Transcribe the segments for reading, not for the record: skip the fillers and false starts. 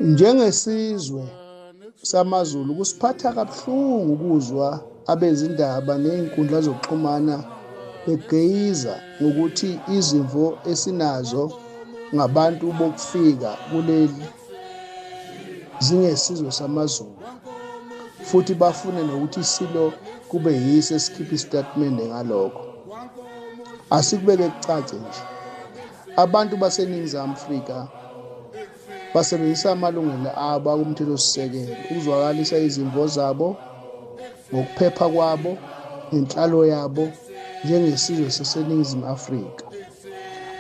Njengesizwe samaZulu kusiphatha kabuhlungu ukuzwa abezindaba ney'nkundla zokuxhumana begeyiza ngokuthi izimvo esinazo ngabantu bokufika kuleli zingesizwe samaZulu, futhi bafune nokuthi isilo kube yiso esikhipha isitatimende ngalokho. Asikubeke kucace nje, abantu baseNingizimu Afrika basebenzisa amalungelo abo akumthethosisekelo ukuzwakalisa izimvo zabo ngokuphepha kwabo nenhlalo yabo njengesizwe saseNingizimu Afrika.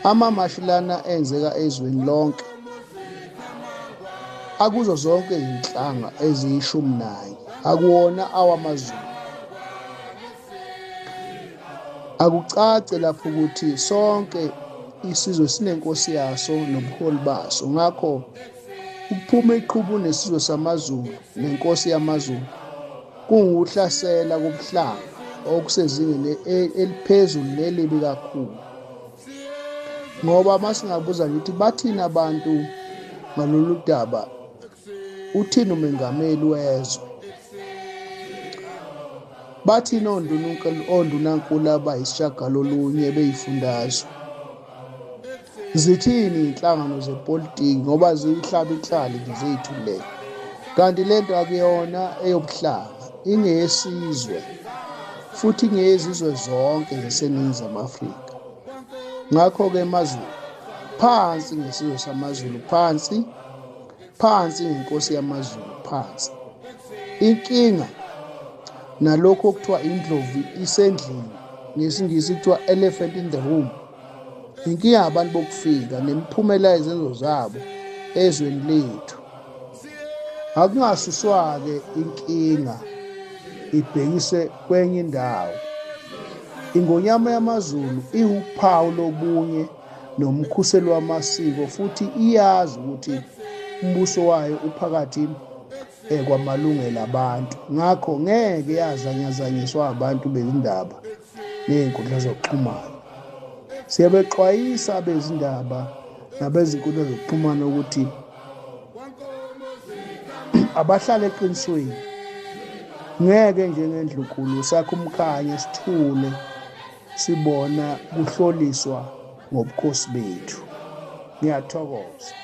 Amamashi lana enzeka ezweni lonke akuzo zonke izinhlanga eziyi-11, akuwona awamaZulu. Akucace lapho ukuthi sonke isizwe sinenkosi yaso nobuholi baso. Ngakho ukuphuma iqhubu nesizwe samaZulu nenkosi yamaZulu kungukuhlasela kobuhlanga okusezingeni eliphezulu nelibi kakhulu. Ngoba masingabuza ngithi bathini abantu ngalolu daba, uthini umengameli wezwe, bathini ondunankulu abayisishiyagalolunye bey'fundazwe, zithini iy'nhlangano zepolitiki ngoba ziyihlaba ihlali nje zey'thulele. Kanti lento akuyona eyobuhlanga, ingeyesizwe futhi ingeyezizwe zonke zaseNingizimu Afrika. Ngakho-ke maZulu, phansi ngesizwe samaZulu, phansi ngenkosi yamaZulu, phansi. Inkinga nalokho okuthiwa indlovu isendlini, ngesingisi kuthiwa elephant in the room, inkinga abantu bokufika nemiphumela yezenzo zabo ezweni lethu. Akungasuswa-ke inkinga ibhekise kwenye indawo. Ingonyama yamaZulu iwuphawu lobunye nomkhuseli wamasiko, futhi iyazi ukuthi umbuso wayo uphakathi kwamalungelo abantu. Ngakho ngeke yazanyazanyiswa abantu bezindaba ney'nkundla zokuxhumana. Siyabexwayisa abezindaba nabezinkundla zokuxhumana ukuthi abahlale eqinisweni. Ngeke njengendlunkulu sakhe umkhanya sithule sibona kuhloliswa ngobukhosi bethu. Ngiyathokoza.